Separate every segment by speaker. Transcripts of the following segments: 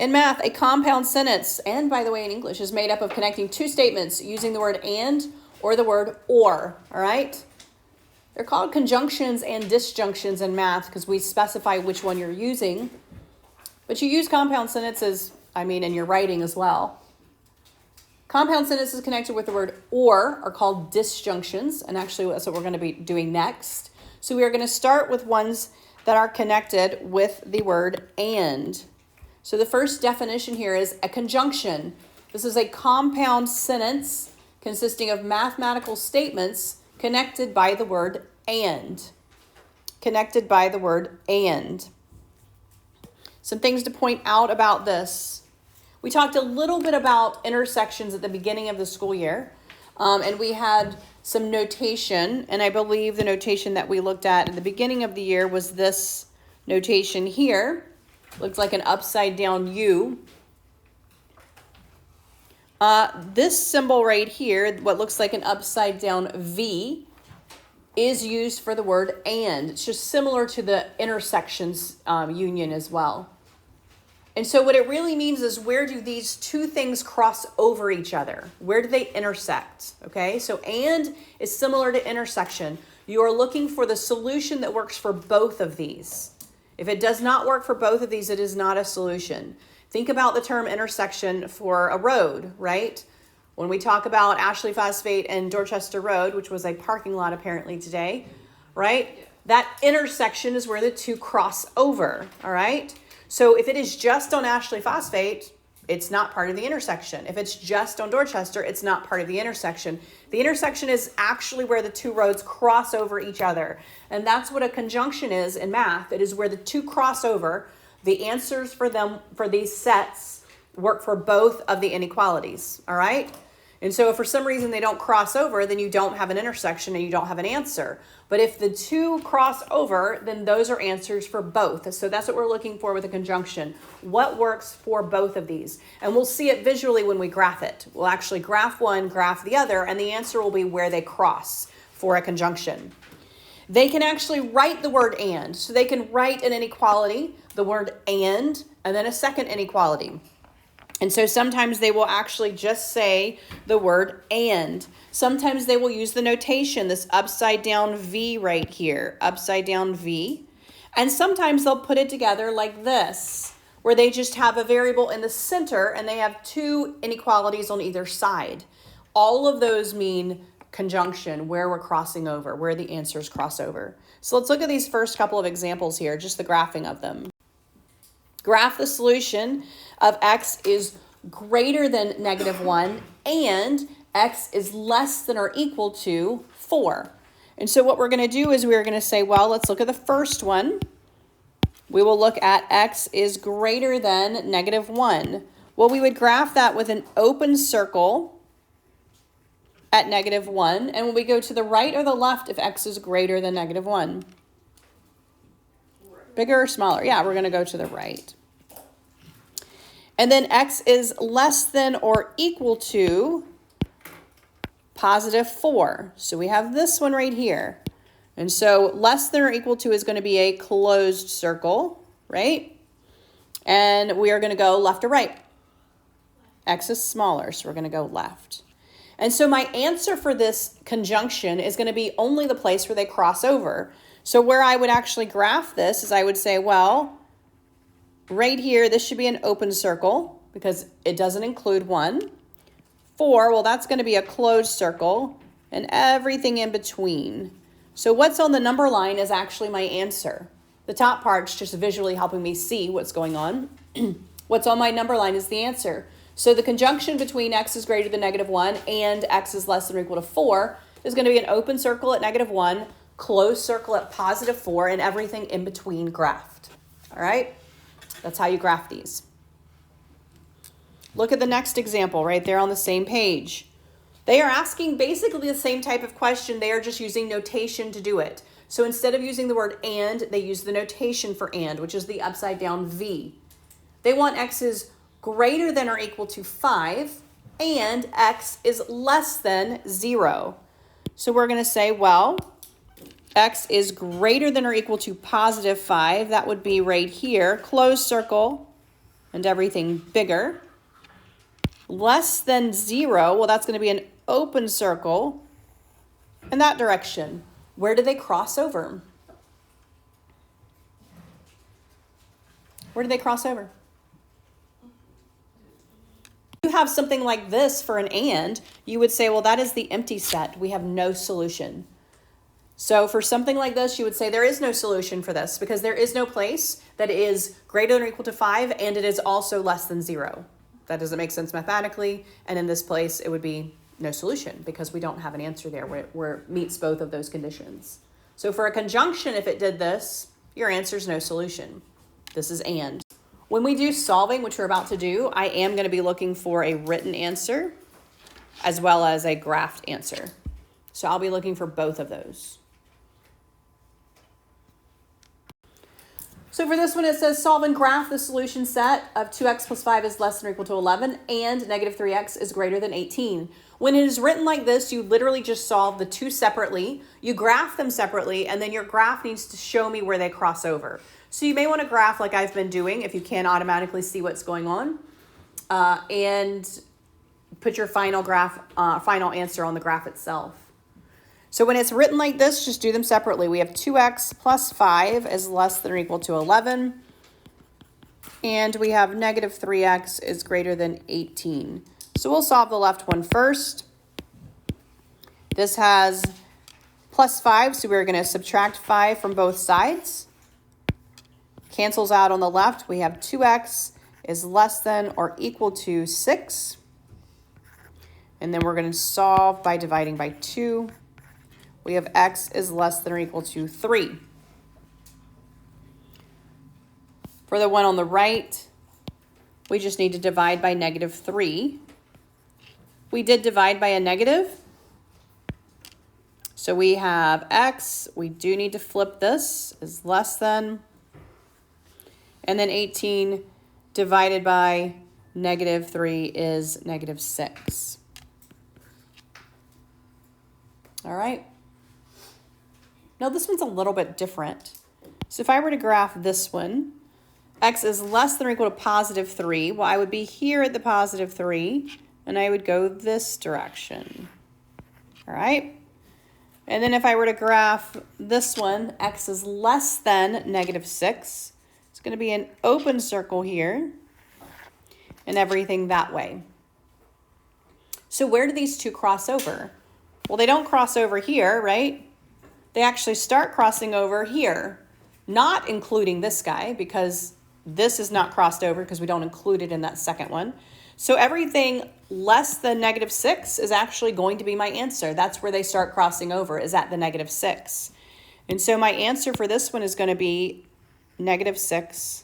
Speaker 1: In math, a compound sentence, and by the way in English, is made up of connecting two statements using the word and or the word or, all right? They're called conjunctions and disjunctions in math because we specify which one you're using. But you use compound sentences, in your writing as well. Compound sentences connected with the word or are called disjunctions, and actually that's what we're going to be doing next. So we are going to start with ones that are connected with the word and. So the first definition here is a conjunction. This is a compound sentence consisting of mathematical statements connected by the word and. Connected by the word and. Some things to point out about this. We talked a little bit about intersections at the beginning of the school year, and we had some notation, and I believe the notation that we looked at the beginning of the year was this notation here. Looks like an upside down U. This symbol right here, what looks like an upside down V, is used for the word and. It's just similar to the intersections union as well. And so what it really means is, where do these two things cross over each other? Where do they intersect? Okay, so and is similar to intersection. You are looking for the solution that works for both of these. If it does not work for both of these, it is not a solution. Think about the term intersection for a road, right? When we talk about Ashley Phosphate and Dorchester Road, which was a parking lot apparently today, right? That intersection is where the two cross over, all right? So if it is just on Ashley Phosphate, it's not part of the intersection. If it's just on Dorchester, it's not part of the intersection. The intersection is actually where the two roads cross over each other. And that's what a conjunction is in math. It is where the two cross over. The answers for them, for these sets, work for both of the inequalities, all right? And so if for some reason they don't cross over, then you don't have an intersection and you don't have an answer. But if the two cross over, then those are answers for both. So that's what we're looking for with a conjunction. What works for both of these? And we'll see it visually when we graph it. We'll actually graph one, graph the other, and the answer will be where they cross for a conjunction. They can actually write the word and. So they can write an inequality, the word and then a second inequality. And so sometimes they will actually just say the word and. Sometimes they will use the notation, this upside down V right here, upside down V. And sometimes they'll put it together like this, where they just have a variable in the center and they have two inequalities on either side. All of those mean conjunction, where we're crossing over, where the answers cross over. So let's look at these first couple of examples here, just the graphing of them. Graph the solution of x is greater than -1 and x is less than or equal to 4. And so what we're going to do is we're going to say, well, let's look at the first one. We will look at x is greater than -1. Well, we would graph that with an open circle at -1. And when we go to the right or the left if x is greater than -1? Bigger or smaller? Yeah, we're going to go to the right. And then x is less than or equal to +4. So we have this one right here. And so less than or equal to is going to be a closed circle, right? And we are going to go left or right. X is smaller, so we're going to go left. And so my answer for this conjunction is going to be only the place where they cross over. So where I would actually graph this is I would say, well, right here, this should be an open circle because it doesn't include 1. 4, well, that's going to be a closed circle and everything in between. So what's on the number line is actually my answer. The top part's just visually helping me see what's going on. What's on my number line is the answer. So the conjunction between x is greater than -1 and x is less than or equal to 4 is going to be an open circle at -1, closed circle at +4, and everything in between graphed. All right? That's how you graph these. Look at the next example right there on the same page. They are asking basically the same type of question. They are just using notation to do it. So instead of using the word and, they use the notation for and, which is the upside down V. They want x is greater than or equal to 5 and x is less than 0. So we're going to say, well, x is greater than or equal to +5. That would be right here, closed circle, and everything bigger. Less than 0, well, that's going to be an open circle in that direction. Where do they cross over? Where do they cross over? You have something like this for an and, you would say, well, that is the empty set. We have no solution. So for something like this, you would say there is no solution for this because there is no place that is greater than or equal to 5 and it is also less than 0. That doesn't make sense mathematically. And in this place, it would be no solution because we don't have an answer there where it meets both of those conditions. So for a conjunction, if it did this, your answer is no solution. This is and. When we do solving, which we're about to do, I am going to be looking for a written answer as well as a graphed answer. So I'll be looking for both of those. So for this one, it says solve and graph the solution set of 2x plus 5 is less than or equal to 11 and negative 3x is greater than 18. When it is written like this, you literally just solve the two separately, you graph them separately, and then your graph needs to show me where they cross over. So you may want to graph like I've been doing if you can't automatically see what's going on, and put your final answer on the graph itself. So when it's written like this, just do them separately. We have 2x plus 5 is less than or equal to 11. And we have negative 3x is greater than 18. So we'll solve the left one first. This has plus 5, so we're going to subtract 5 from both sides. Cancels out on the left. We have 2x is less than or equal to 6. And then we're going to solve by dividing by 2. We have x is less than or equal to 3. For the one on the right, we just need to divide by negative 3. We did divide by a negative. So we have x, we do need to flip this, is less than. And then 18 divided by negative 3 is negative 6. All right. Now this one's a little bit different. So if I were to graph this one, x is less than or equal to positive 3. Well, I would be here at the positive 3, and I would go this direction. All right? And then if I were to graph this one, x is less than negative 6. It's going to be an open circle here, and everything that way. So where do these two cross over? Well, they don't cross over here, right? They actually start crossing over here, not including this guy because this is not crossed over because we don't include it in that second one. So everything less than negative 6 is actually going to be my answer. That's where they start crossing over, is at the negative 6. And so my answer for this one is going to be negative 6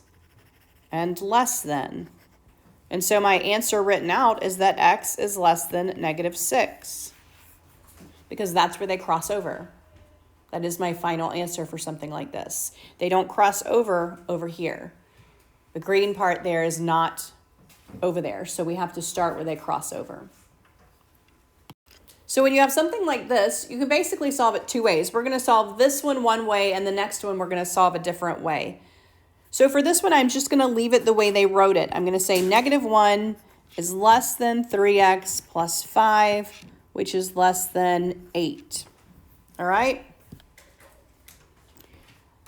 Speaker 1: and less than. And so my answer written out is that x is less than negative 6 because that's where they cross over. That is my final answer for something like this. They don't cross over here. The green part there is not over there, so we have to start where they cross over. So when you have something like this, you can basically solve it two ways. We're going to solve this one way, and the next one we're going to solve a different way. So for this one, I'm just going to leave it the way they wrote it. I'm going to say negative 1 is less than 3x plus 5, which is less than 8. All right?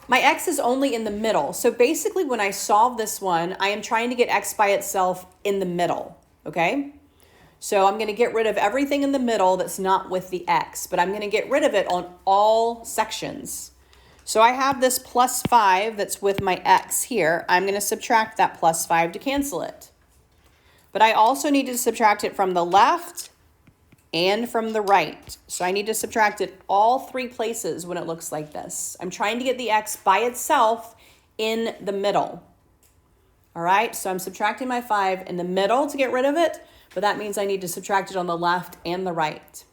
Speaker 1: My x is only in the middle. So basically when I solve this one, I am trying to get x by itself in the middle, okay? So I'm going to get rid of everything in the middle that's not with the x, but I'm going to get rid of it on all sections. So I have this plus 5 that's with my x here. I'm going to subtract that plus 5 to cancel it. But I also need to subtract it from the left and from the right. So I need to subtract it all three places when it looks like this. I'm trying to get the x by itself in the middle. All right, so I'm subtracting my 5 in the middle to get rid of it, but that means I need to subtract it on the left and the right.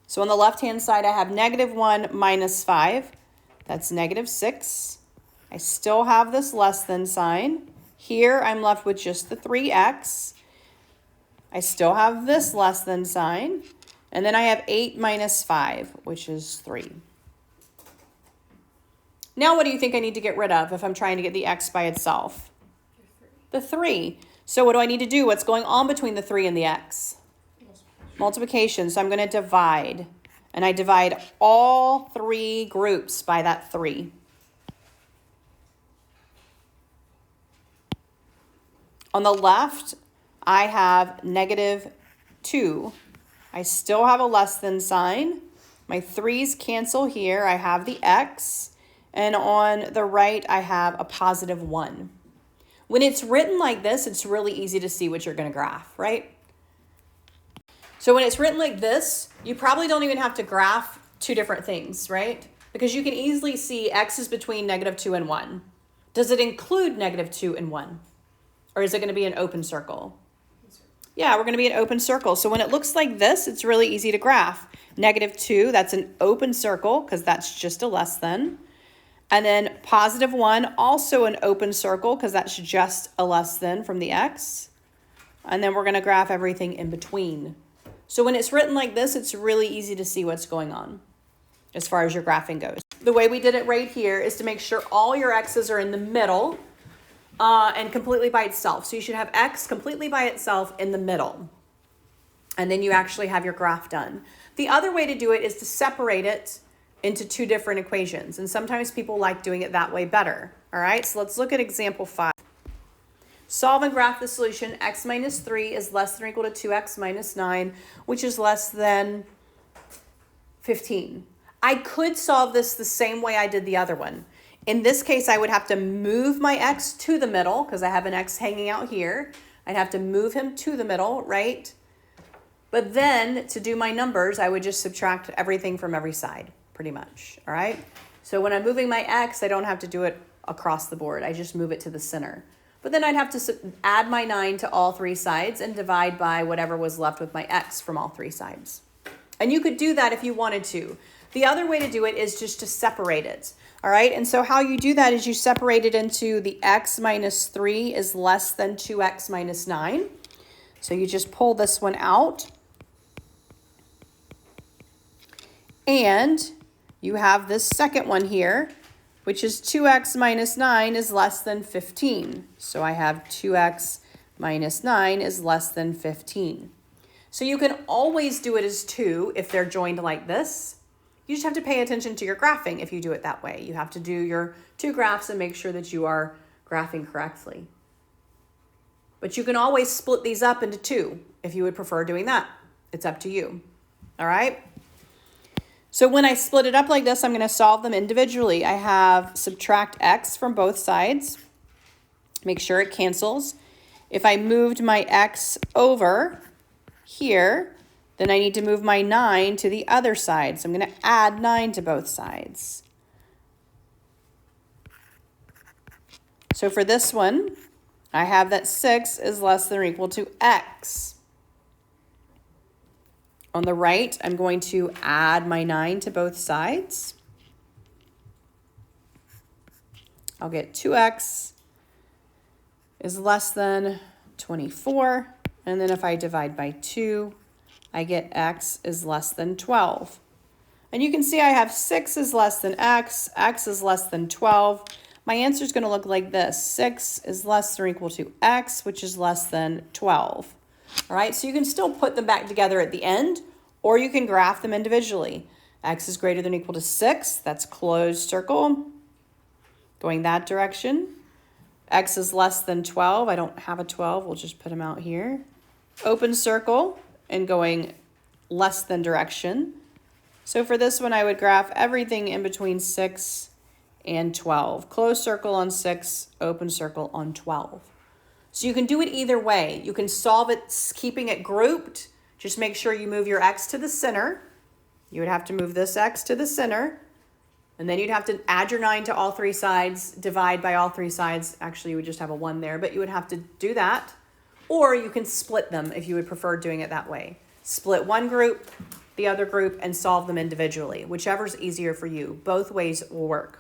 Speaker 1: So on the left-hand side, I have negative 1 minus 5. That's negative 6. I still have this less than sign. Here, I'm left with just the 3x. I still have this less than sign. And then I have 8 minus 5, which is 3. Now what do you think I need to get rid of if I'm trying to get the x by itself? The 3. So what do I need to do? What's going on between the 3 and the x? Multiplication. So I'm going to divide. And I divide all 3 groups by that 3. On the left, I have -2. I still have a less than sign. My 3's cancel here. I have the x. And on the right, I have a +1. When it's written like this, it's really easy to see what you're going to graph, right? So when it's written like this, you probably don't even have to graph 2 different things, right? Because you can easily see x is between -2 and 1. Does it include -2 and 1? Or is it going to be an open circle? Yeah, we're going to be an open circle. So when it looks like this, it's really easy to graph. -2, that's an open circle because that's just a less than. And then +1, also an open circle because that's just a less than from the x. And then we're going to graph everything in between. So when it's written like this, it's really easy to see what's going on as far as your graphing goes. The way we did it right here is to make sure all your x's are in the middle and completely by itself. So you should have x completely by itself in the middle. And then you actually have your graph done. The other way to do it is to separate it into 2 different equations. And sometimes people like doing it that way better. All right, so let's look at example 5. Solve and graph the solution. X minus 3 is less than or equal to 2x minus 9, which is less than 15. I could solve this the same way I did the other one. In this case, I would have to move my x to the middle because I have an x hanging out here. I'd have to move him to the middle, right? But then to do my numbers, I would just subtract everything from every side, pretty much, all right? So when I'm moving my x, I don't have to do it across the board. I just move it to the center. But then I'd have to add my 9 to all 3 sides and divide by whatever was left with my x from all 3 sides. And you could do that if you wanted to. The other way to do it is just to separate it. All right, and so how you do that is you separate it into the x minus 3 is less than 2x minus 9. So you just pull this one out. And you have this second one here, which is 2x minus 9 is less than 15. So I have 2x minus 9 is less than 15. So you can always do it as 2 if they're joined like this. You just have to pay attention to your graphing if you do it that way. You have to do your 2 graphs and make sure that you are graphing correctly. But you can always split these up into 2 if you would prefer doing that. It's up to you. All right? So when I split it up like this, I'm going to solve them individually. I have subtract x from both sides. Make sure it cancels. If I moved my x over here, then I need to move my 9 to the other side. So I'm going to add 9 to both sides. So for this one, I have that 6 is less than or equal to x. On the right, I'm going to add my 9 to both sides. I'll get 2x is less than 24. And then if I divide by 2, I get x is less than 12. And you can see I have 6 is less than x is less than 12. My answer is going to look like this. 6 is less than or equal to x, which is less than 12. All right, so you can still put them back together at the end, or you can graph them individually. X is greater than or equal to 6. That's closed circle. Going that direction. X is less than 12. I don't have a 12. We'll just put them out here. Open circle and going less than direction. So for this one, I would graph everything in between 6 and 12. Closed circle on 6, open circle on 12. So you can do it either way. You can solve it keeping it grouped. Just make sure you move your x to the center. You would have to move this x to the center. And then you'd have to add your 9 to all 3 sides, divide by all 3 sides. Actually, you would just have a 1 there, but you would have to do that. Or you can split them if you would prefer doing it that way. Split one group, the other group, and solve them individually. Whichever's easier for you. Both ways will work.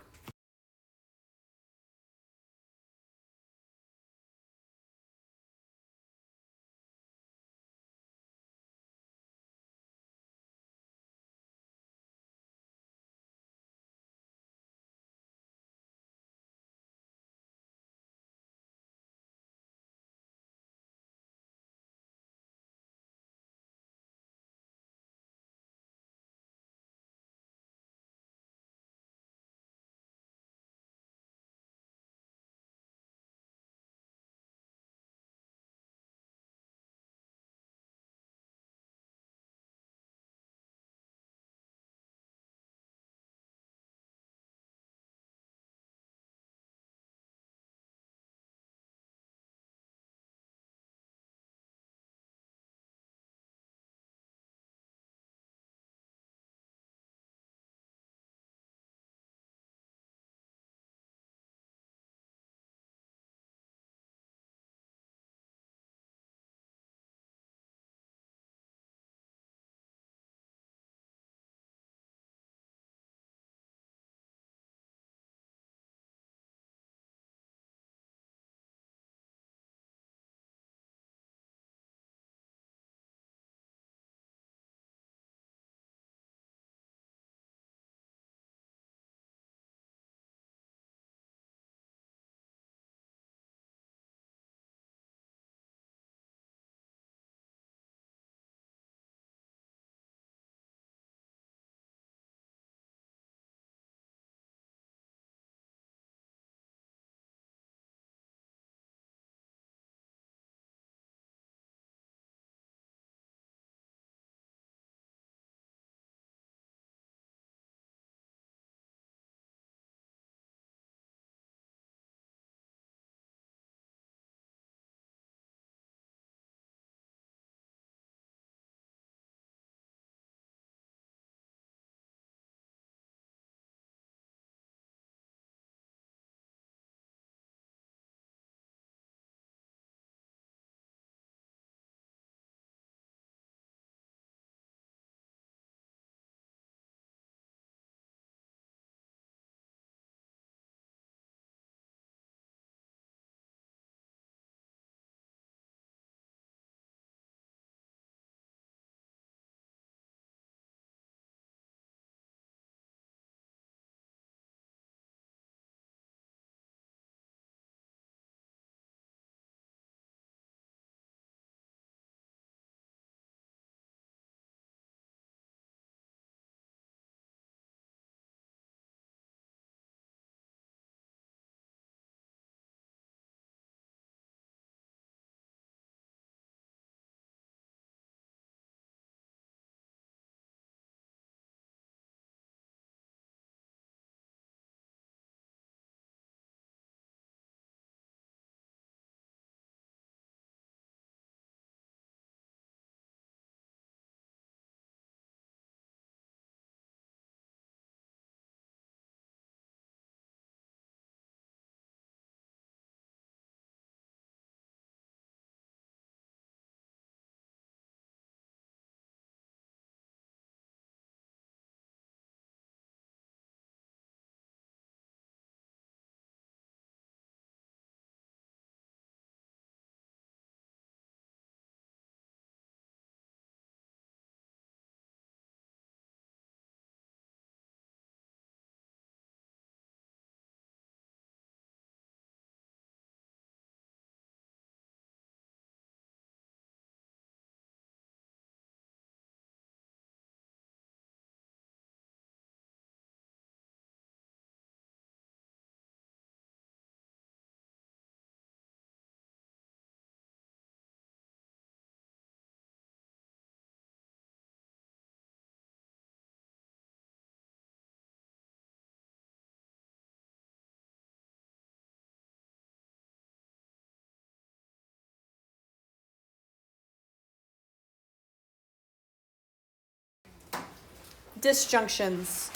Speaker 1: Disjunctions.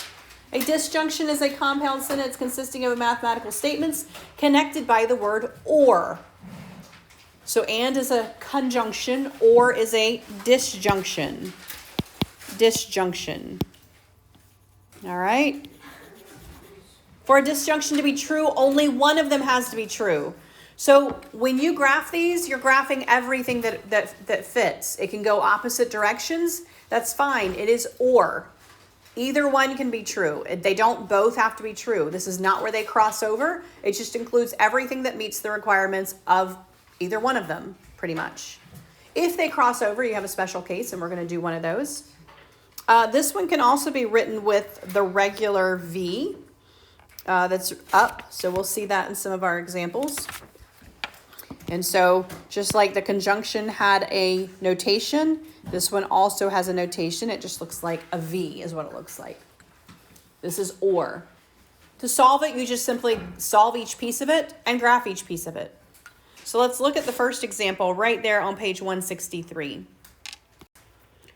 Speaker 1: A disjunction is a compound sentence consisting of mathematical statements connected by the word or. So and is a conjunction, or is a disjunction. Disjunction. All right. For a disjunction to be true, only one of them has to be true. So when you graph these, you're graphing everything that fits. It can go opposite directions. That's fine. It is or. Either one can be true. They don't both have to be true. This is not where they cross over. It just includes everything that meets the requirements of either one of them, pretty much. If they cross over, you have a special case, and we're going to do one of those. This one can also be written with the regular V that's up. So we'll see that in some of our examples. And so just like the conjunction had a notation, this one also has a notation. It just looks like a V is what it looks like. This is or. To solve it, you just simply solve each piece of it and graph each piece of it. So let's look at the first example right there on page 163.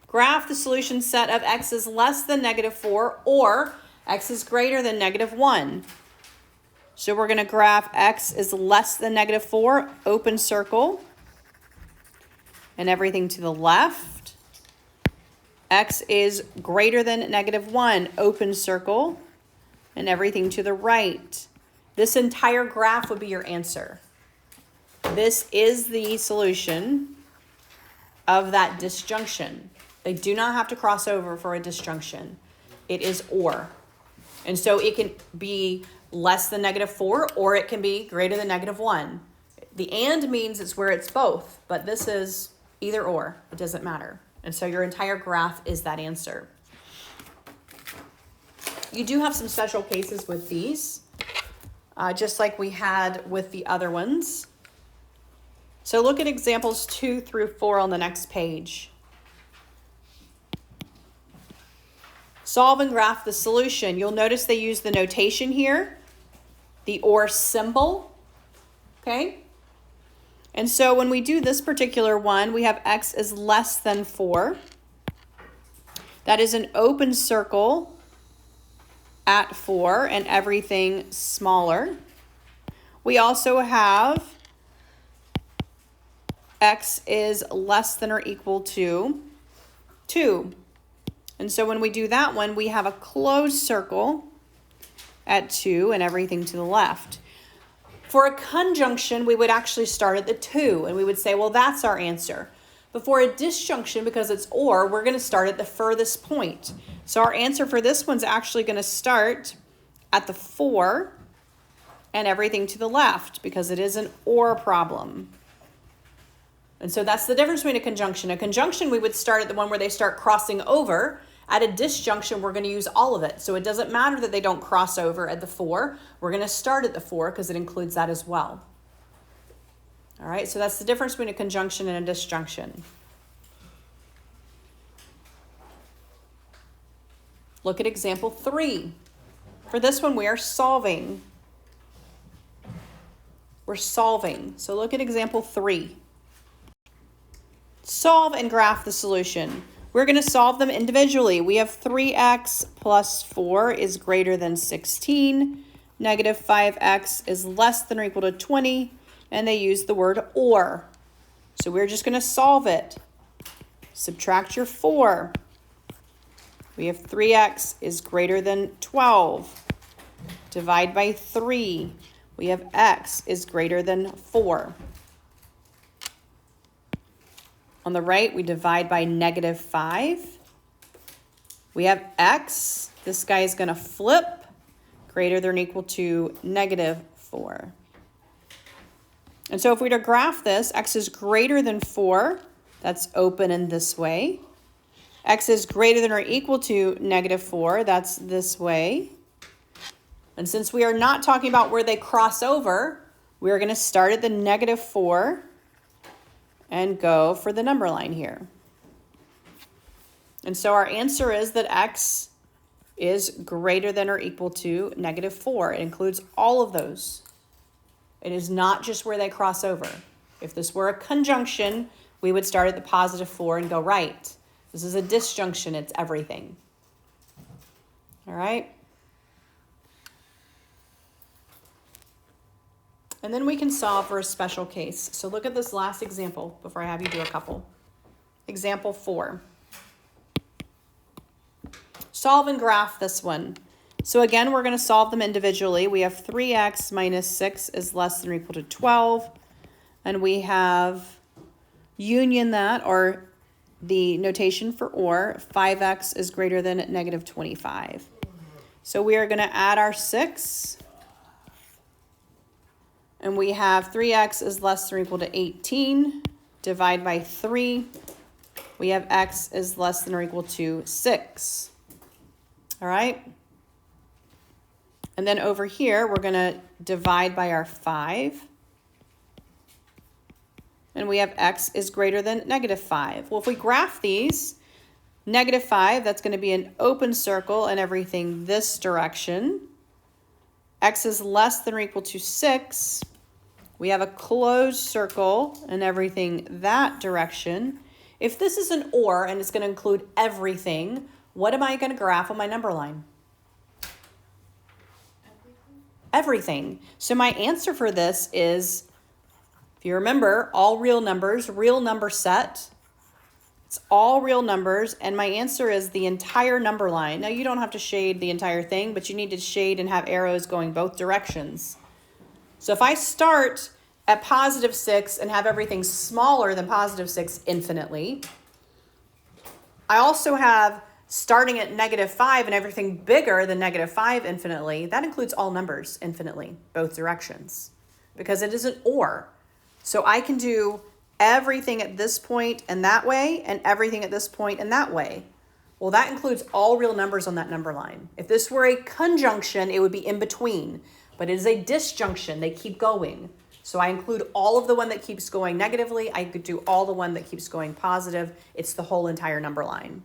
Speaker 1: Graph the solution set of x is less than -4 or x is greater than -1. So we're going to graph x is less than -4, open circle, and everything to the left. X is greater than -1, open circle, and everything to the right. This entire graph would be your answer. This is the solution of that disjunction. They do not have to cross over for a disjunction. It is or. And so it can be less than -4 or it can be greater than -1. The and means it's where it's both, but this is either or. It doesn't matter. And so your entire graph is that answer. You do have some special cases with these, just like we had with the other ones. So look at examples 2 through 4 on the next page. Solve and graph the solution. You'll notice they use the notation here, the or symbol, okay? And so when we do this particular one, we have x is less than 4. That is an open circle at 4 and everything smaller. We also have x is less than or equal to 2. And so when we do that one, we have a closed circle at 2 and everything to the left. For a conjunction, we would actually start at the 2 and we would say, well, that's our answer. But for a disjunction, because it's or, we're going to start at the furthest point. So our answer for this one's actually going to start at the 4 and everything to the left because it is an or problem. And so that's the difference between a conjunction. A conjunction, we would start at the one where they start crossing over. At a disjunction, we're going to use all of it. So it doesn't matter that they don't cross over at the 4. We're going to start at the 4 because it includes that as well. All right, so that's the difference between a conjunction and a disjunction. Look at example 3. For this one, we are solving. We're solving. So look at example 3. Solve and graph the solution. We're going to solve them individually. We have 3x plus 4 is greater than 16. Negative 5x is less than or equal to 20. And they use the word or. So we're just going to solve it. Subtract your 4. We have 3x is greater than 12. Divide by 3. We have x is greater than 4. On the right, we divide by negative 5. We have x. This guy is going to flip. Greater than or equal to negative 4. And so if we were to graph this, x is greater than 4. That's open in this way. X is greater than or equal to negative 4. That's this way. And since we are not talking about where they cross over, we're going to start at the negative 4 and go for the number line here. And so our answer is that x is greater than or equal to negative 4. It includes all of those. It is not just where they cross over. If this were a conjunction, we would start at the positive 4 and go right. This is a disjunction. It's everything. All right. And then we can solve for a special case. So look at this last example before I have you do a couple. Example 4. Solve and graph this one. So again, we're going to solve them individually. We have 3x minus 6 is less than or equal to 12. And we have union that, or the notation for or, 5x is greater than negative 25. So we are going to add our 6. And we have 3x is less than or equal to 18. Divide by 3. We have x is less than or equal to 6. All right. And then over here, we're going to divide by our 5. And we have x is greater than negative 5. Well, if we graph these, negative 5, that's going to be an open circle and everything this direction. X is less than or equal to 6. We have a closed circle and everything that direction. If this is an or and it's going to include everything, what am I going to graph on my number line? Everything. So my answer for this is, if you remember, all real numbers, real number set. It's all real numbers, and my answer is the entire number line. Now, you don't have to shade the entire thing, but you need to shade and have arrows going both directions. So if I start at positive 6 and have everything smaller than positive 6 infinitely, I also have starting at negative 5 and everything bigger than negative 5 infinitely. That includes all numbers infinitely, both directions, because it is an or. So I can do everything at this point and that way, and everything at this point and that way. Well, that includes all real numbers on that number line. If this were a conjunction, it would be in between, but it is a disjunction. They keep going. So I include all of the one that keeps going negatively. I could do all the one that keeps going positive. It's the whole entire number line.